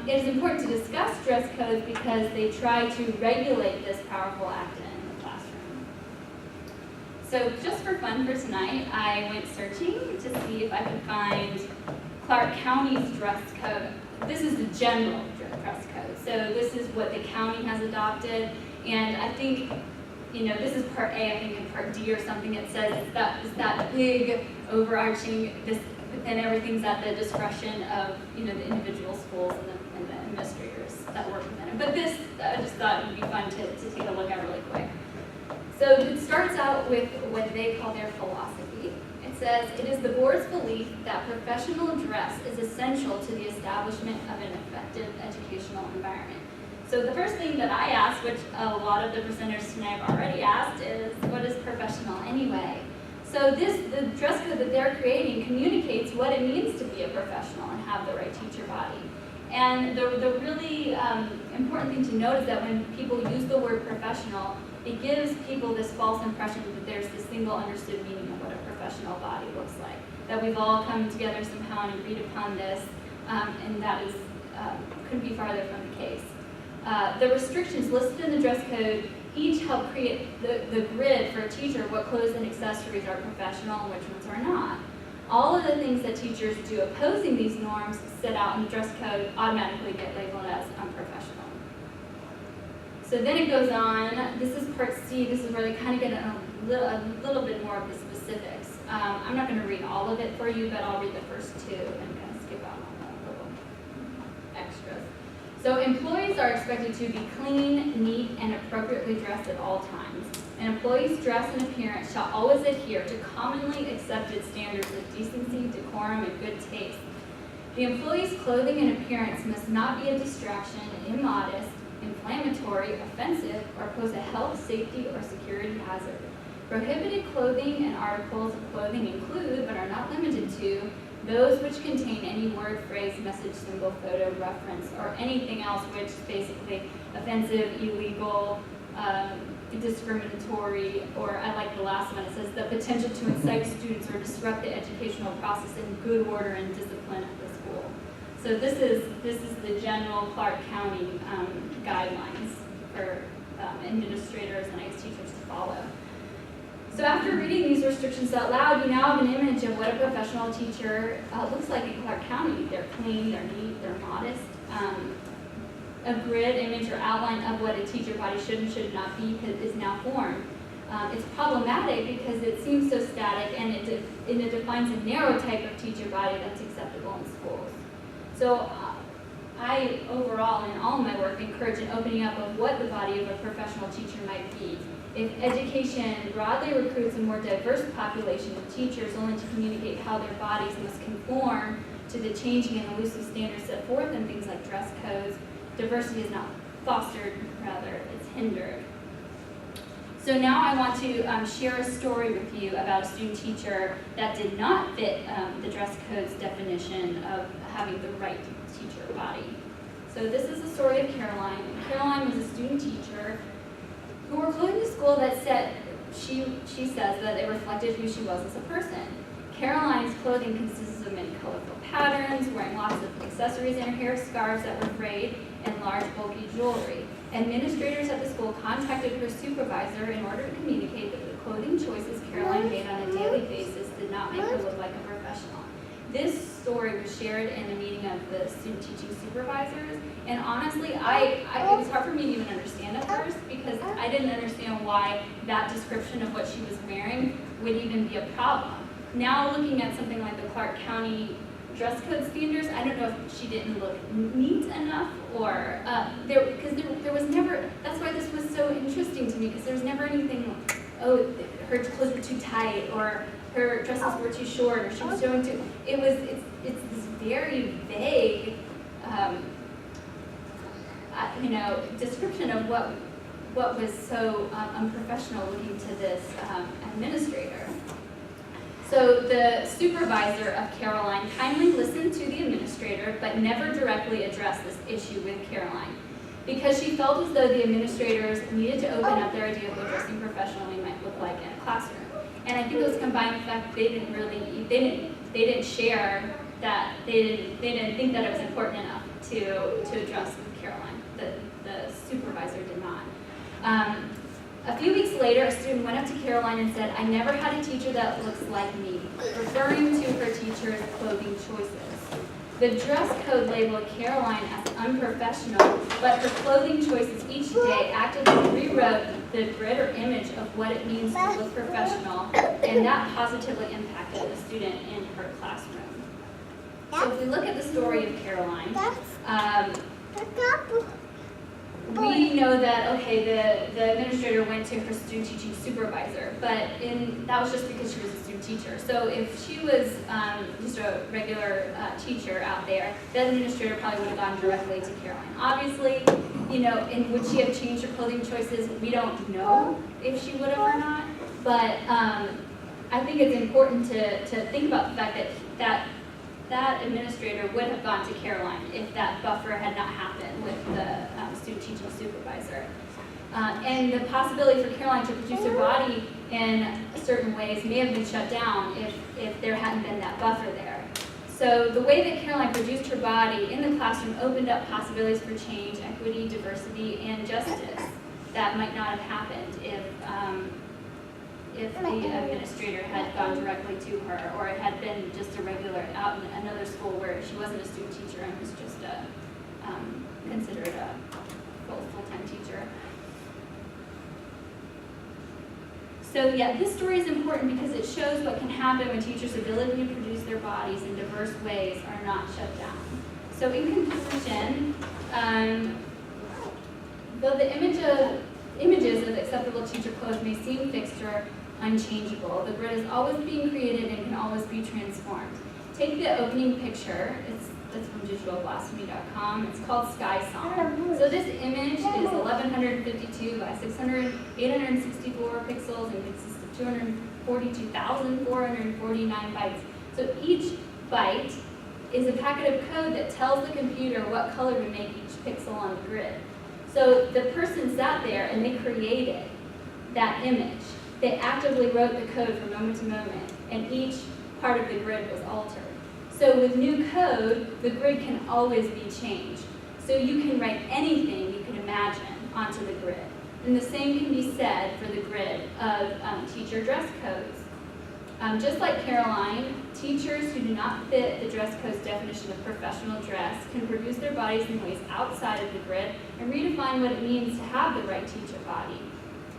It is important to discuss dress codes because they try to regulate this powerful act in the classroom. So just for fun for tonight, I went searching to see if I could find Clark County's dress code. This is the general dress code. So this is what the county has adopted. And I think, this is part A. I think in part D or something it says it's that big overarching, and everything's at the discretion of, the individual schools and the administrators that work within it. But this, I just thought it would be fun to take a look at really quick. So it starts out with what they call their philosophy. It says, it is the board's belief that professional dress is essential to the establishment of an effective educational environment. So the first thing that I asked, which a lot of the presenters tonight have already asked, is what is professional anyway? So the dress code that they're creating communicates what it means to be a professional and have the right teacher body. And the really important thing to note is that when people use the word professional, it gives people this false impression that there's this single understood meaning of what a professional body looks like. That we've all come together somehow and agreed upon this, and that is couldn't be farther from the case. The restrictions listed in the dress code each help create the grid for a teacher of what clothes and accessories are professional and which ones are not. All of the things that teachers do opposing these norms set out in the dress code automatically get labeled as unprofessional. So then it goes on, this is part C, this is where they kind of get a little bit more of the specifics. I'm not going to read all of it for you, but I'll read the first two and kind of skip out on the little extras. So employees are expected to be clean, neat, and appropriately dressed at all times. An employee's dress and appearance shall always adhere to commonly accepted standards of decency, decorum, and good taste. The employee's clothing and appearance must not be a distraction, immodest, inflammatory, offensive, or pose a health, safety, or security hazard. Prohibited clothing and articles of clothing include, but are not limited to, those which contain any word, phrase, message, symbol, photo, reference, or anything else which is basically offensive, illegal, discriminatory, or I like the last one, it says the potential to incite students or disrupt the educational process in good order and discipline at the school. So this is the general Clark County guidelines for administrators and I guess teachers to follow. So after reading these restrictions out loud, you now have an image of what a professional teacher looks like in Clark County. They're clean, they're neat, they're modest. A grid image or outline of what a teacher body should and should not be is now formed. It's problematic because it seems so static and it defines a narrow type of teacher body that's acceptable in schools. So I overall in all of my work encourage an opening up of what the body of a professional teacher might be. If education broadly recruits a more diverse population of teachers only to communicate how their bodies must conform to the changing and elusive standards set forth in things like dress codes, diversity is not fostered, rather it's hindered. So now I want to share a story with you about a student teacher that did not fit the dress code's definition of having the right teacher body. So this is the story of Caroline. Caroline was a student teacher who wore clothing to school that said, she says that it reflected who she was as a person. Caroline's clothing consisted of many colorful patterns, wearing lots of accessories in her hair, scarves that were frayed, and large bulky jewelry. Administrators at the school contacted her supervisor in order to communicate that the clothing choices Caroline made on a daily basis did not make her look like a professional. This story was shared in a meeting of the student teaching supervisors, and honestly, it was hard for me to even understand at first because I didn't understand why that description of what she was wearing would even be a problem. Now looking at something like the Clark County dress code standards, I don't know if she didn't look neat enough or there was never, that's why this was so interesting to me because there was never anything like, oh, her clothes were too tight or her dresses were too short or she was showing too, it's this very vague, description of what was so unprofessional looking to this administrator. So the supervisor of Caroline kindly listened to the administrator, but never directly addressed this issue with Caroline, because she felt as though the administrators needed to open up their idea of what dressing professionally might look like in a classroom. And I think it was combined with the fact they didn't share that, they didn't think that it was important enough to address with Caroline. The supervisor did not. A few weeks later, a student went up to Caroline and said, "I never had a teacher that looks like me," referring to her teacher's clothing choices. The dress code labeled Caroline as unprofessional, but her clothing choices each day actively rewrote the grid or image of what it means to look professional, and that positively impacted the student in her classroom. So if we look at the story of Caroline, we know that, okay, the administrator went to her student teaching supervisor, but that was just because she was a student teacher. So if she was just a regular teacher out there, the administrator probably would have gone directly to Caroline. Obviously, and would she have changed her clothing choices? We don't know if she would have or not, but I think it's important to think about the fact that administrator would have gone to Caroline if that buffer had not happened with the student teaching supervisor. And the possibility for Caroline to produce her body in certain ways may have been shut down if there hadn't been that buffer there. So the way that Caroline produced her body in the classroom opened up possibilities for change, equity, diversity, and justice that might not have happened if the administrator had gone directly to her, or it had been just a regular out in another school where she wasn't a student teacher and was just considered a full-time teacher. So yeah, this story is important because it shows what can happen when teachers' ability to produce their bodies in diverse ways are not shut down. So in conclusion, though the images of acceptable teacher clothes may seem fixed or unchangeable, the grid is always being created and can always be transformed. Take the opening picture. It's from digitalblasphemy.com. It's called Sky Song. So this image is 1152 by 864 pixels and consists of 242,449 bytes. So each byte is a packet of code that tells the computer what color to make each pixel on the grid. So the person sat there and they created that image. They actively wrote the code from moment to moment, and each part of the grid was altered. So with new code, the grid can always be changed. So you can write anything you can imagine onto the grid. And the same can be said for the grid of teacher dress codes. Just like Caroline, teachers who do not fit the dress code's definition of professional dress can produce their bodies in ways outside of the grid and redefine what it means to have the right teacher body.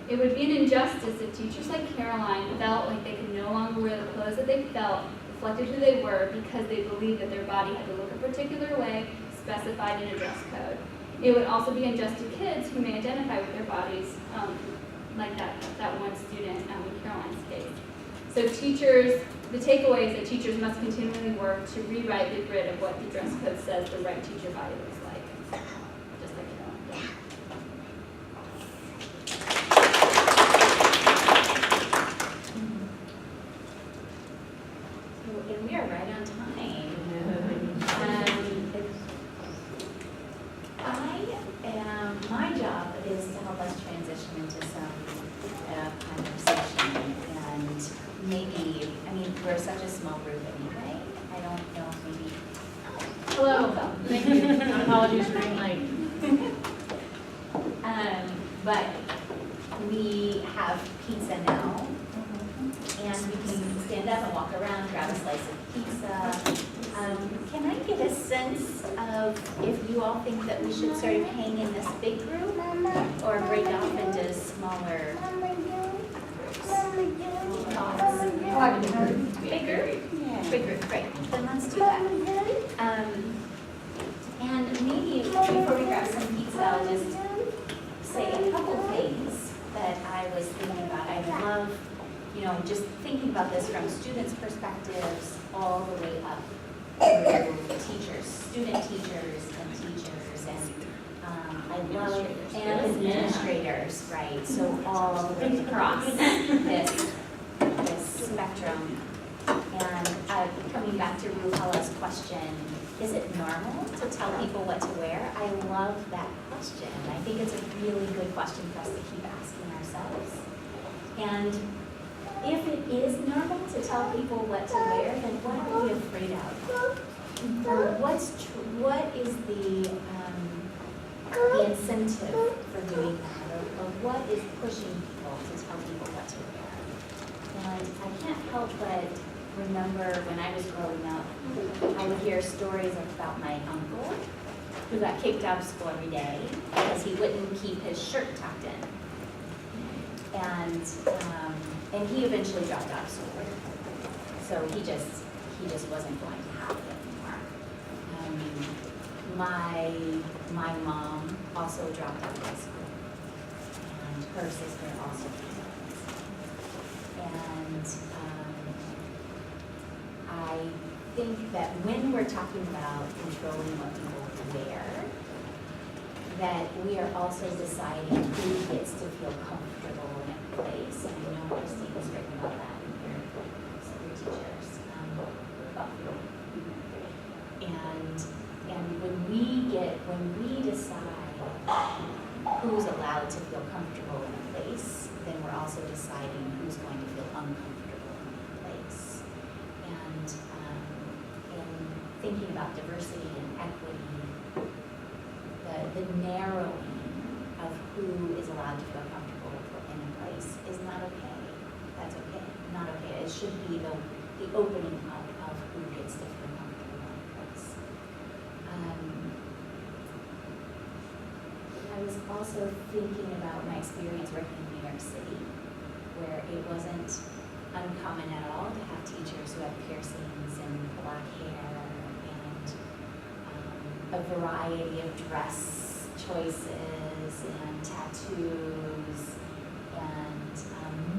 It would be an injustice if teachers like Caroline felt like they could no longer wear the clothes that they felt reflected who they were because they believed that their body had to look a particular way specified in a dress code. It would also be unjust to kids who may identify with their bodies, like that one student in Caroline's case. So the takeaway is that teachers must continually work to rewrite the grid of what the dress code says the right teacher body looks like. Just like Caroline. And we are right on time. My job is to help us transition into some conversation, and maybe, we're such a small group anyway, I don't know, maybe. Hello, thank you. Apologies for being late. But we have pizza now, and we can stand up and walk around, grab a slice of pizza. Can I get a sense of if you all think that we should sort of hang in this big group or break off into smaller groups? Bigger? Bigger, great. Then let's do that. And maybe before we grab some pizza, I'll just say a couple things that I was thinking about. I love, just thinking about this from students' perspectives all the way up through teachers, student teachers, and I love, and administrators, right? So all the way across this spectrum. And coming back to Ruhala's question, is it normal to tell people what to wear? I love that question. I think it's a really good question for us to keep asking ourselves. And if it is normal to tell people what to wear, then what are we afraid of? Or what is the incentive for doing that? Or what is pushing people to tell people what to wear? And I can't help but remember when I was growing up, I would hear stories about my uncle who got kicked out of school every day because he wouldn't keep his shirt tucked in. And he eventually dropped out of school. So he just wasn't going to have it anymore. My mom also dropped out of high school, and her sister also dropped out of high school. And I think that when we're talking about controlling what people wear, that we are also deciding who gets to feel comfortable in a place. And I know Christine has written about that in your teachers. And when we decide who's allowed to feel comfortable in a place, then we're also deciding who's going to feel uncomfortable in a place. And in thinking about diversity and equity, the narrowing of who is allowed to feel comfortable in a place is not okay. That's okay, not okay. It should be the opening up of who gets to feel comfortable in a place. I was also thinking about my experience working in New York City, where it wasn't uncommon at all to have teachers who had piercings and black hair and a variety of dress choices and tattoos and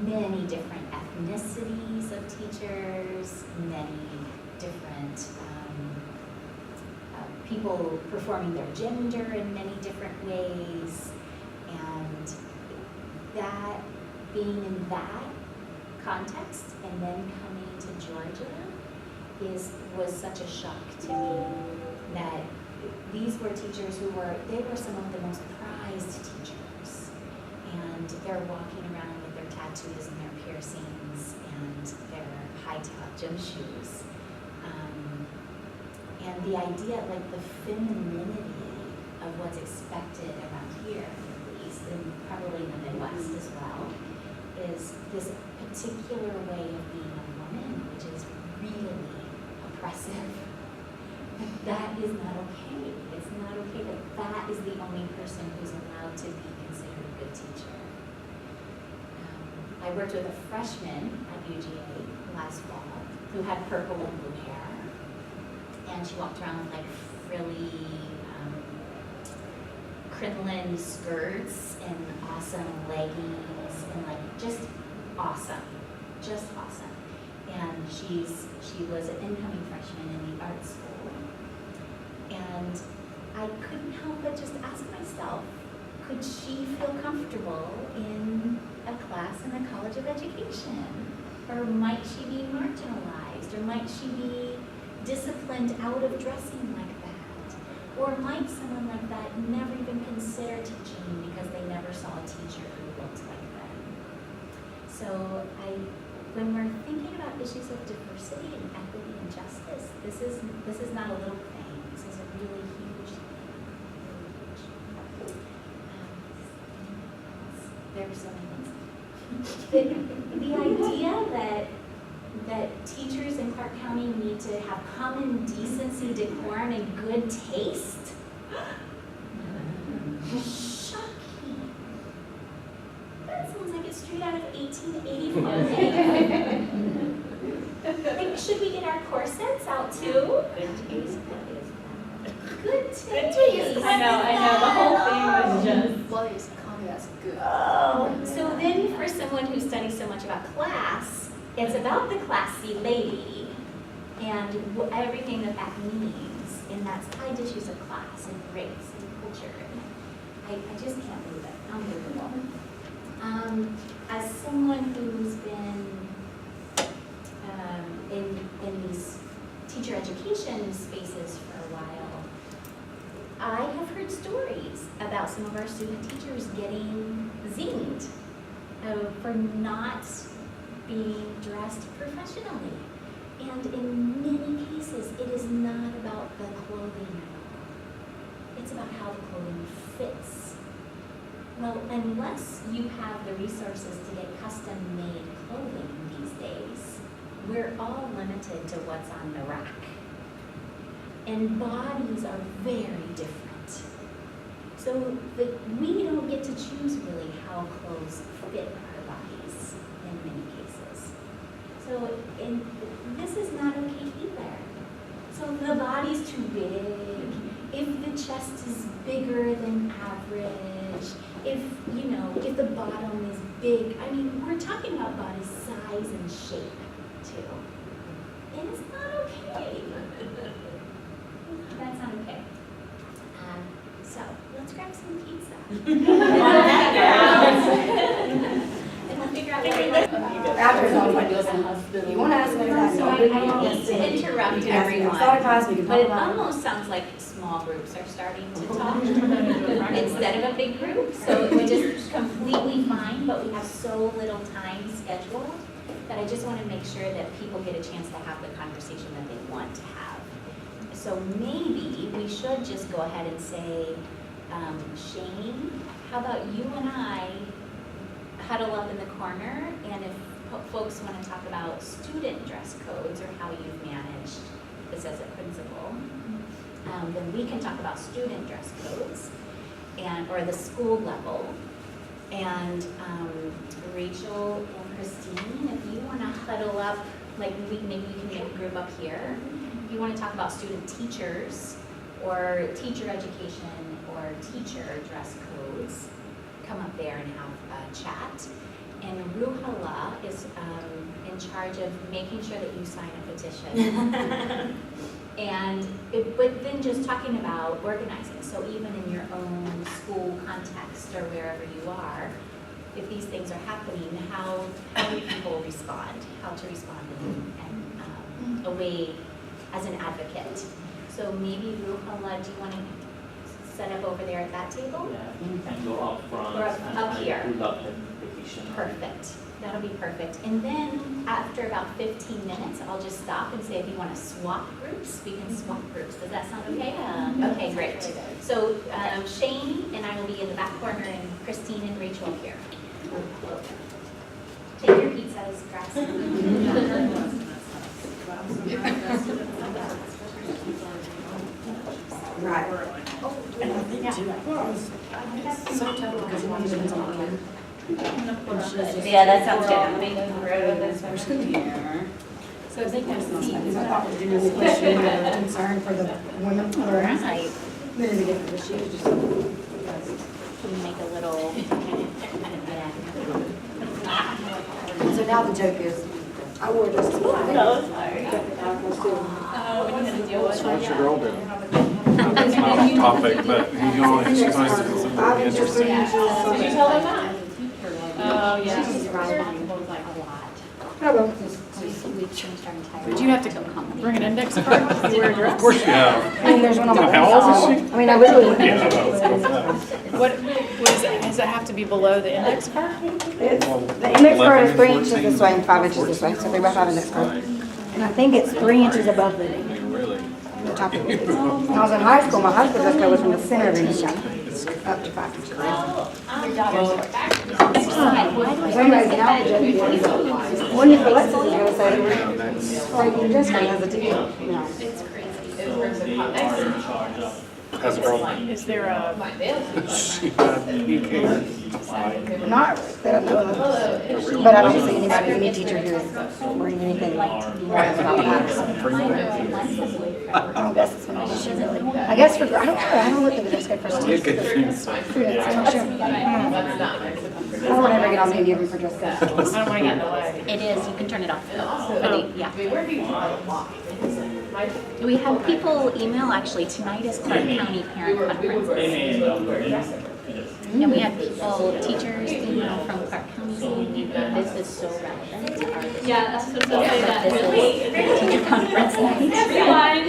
many different ethnicities of teachers, many different people performing their gender in many different ways, and that being in that context and then coming to Georgia was such a shock to me that these were teachers who were some of the most prized teachers, and they're walking around with their tattoos and their piercings and their high-top gym shoes. And the idea, like the femininity of what's expected around here, at least, and probably in the Midwest as well, is this particular way of being a woman, which is really oppressive. That is not okay. It's not okay that is the only person who's allowed to be considered a good teacher. I worked with a freshman at UGA last fall who had purple and blue hair. And she walked around with like frilly crinoline skirts and awesome leggings and like just awesome. And she was an incoming freshman in the art school. And I couldn't help but just ask myself, could she feel comfortable in a class in a college of education? Or might she be marginalized? Or might she be disciplined out of dressing like that? Or might someone like that never even consider teaching because they never saw a teacher who looked like them? So when we're thinking about issues of diversity and equity and justice, this is not a little thing. This is a really huge thing. There are so many things. The idea that teachers in Clark County need to have common decency, decorum, and good taste? Shocking. That sounds like it's straight out of 1885. Like, should we get our corsets out too? Good taste, what is Good taste. I know, the whole thing was just. Well, it's comedy, that's good. Oh, so then for someone who studies so much about class, it's about the classy lady and everything that means, and that's tied to issues of class and race and culture. And I just can't believe it. Unbelievable. As someone who's been in these teacher education spaces for a while, I have heard stories about some of our student teachers getting zinged for not being dressed professionally. And in many cases, it is not about the clothing at all. It's about how the clothing fits. Well, unless you have the resources to get custom-made clothing these days, we're all limited to what's on the rack. And bodies are very different. So we don't get to choose really how clothes fit our bodies in many cases. So this is not okay either. So if the body's too big, if the chest is bigger than average, if the bottom is big, I mean, we're talking about body size and shape too. And it's not okay. That's not okay. So let's grab some pizza. And we'll figure out what we're After it's all like this, you want to ask me that? So I hate to interrupt Start a everyone, class, we can but talk it about it. almost sounds like small groups are starting to talk instead of a big group. So which is completely fine, but we have so little time scheduled that I just want to make sure that people get a chance to have the conversation that they want to have. So maybe we should just go ahead and say, Shane, how about you and I huddle up in the corner, and if folks want to talk about student dress codes or how you've managed this as a principal, then we can talk about student dress codes or the school level. And Rachel and Christine, if you want to huddle up, like maybe we can make a group up here. If you want to talk about student teachers or teacher education or teacher dress codes, come up there and have a chat. And Ruhala is in charge of making sure that you sign a petition. But then just talking about organizing. So even in your own school context or wherever you are, if these things are happening, how do people respond? How to respond in a way as an advocate. So maybe Ruhala, do you want to set up over there at that table? Yeah, I think we can go up front Or up and here. pull up the petition. Perfect. That'll be perfect. And then after about 15 minutes, I'll just stop and say if you want to swap groups, we can swap groups. Does that sound okay? Okay, great. So Shane and I will be in the back corner and Christine and Rachel here. Take your pizzas, grab some. Right. And I think too, it's so tough because it only depends on the Yeah, that sounds good. I'm making the road this person here. So I think that's the thing, because I thought we did have a question or concern for the women clerks. Right. Then it's a different issue, just. Can we make a little, So now the joke is, I wore this. What's your girl doing? That's not off topic, but she's always doing something really interesting. Did you tell them that? Oh, yeah. Did you have to bring an index card to wear a dress? Of course you have. I mean, there's one on my. How old is she? I mean, I literally. Yeah, Does it have to be below the index card? The index card is 3 inches this way and 5 inches this way, so 3 by 5 index card. And I think it's 3 inches above the Really? top of it. When I was in high school, my high school dress code was from the center of the inch up to 5 inches. So anyways, now the joke is, when you Alexis is gonna say, like, your dress code has a ticket, you know. So they are in charge of. Has a girl. Is there a, She had PK. Not that I know of, but I don't see anybody, any teacher who is wearing anything like that about that. I don't guess it's gonna be she really. I guess for, I don't know, I haven't looked at the dress code for students. I'm not sure. I don't wanna ever get on any of them for dress code. I don't want to get in the way. it is, you can turn it off. Yeah. We have people email, actually, tonight is Clark County Parent Conference. They may end up with it. And we have people, teachers email from Clark County saying, this is so relevant to our district. Yeah, that's what I say that. This is teacher conference night.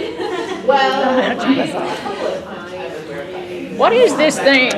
What is this thing?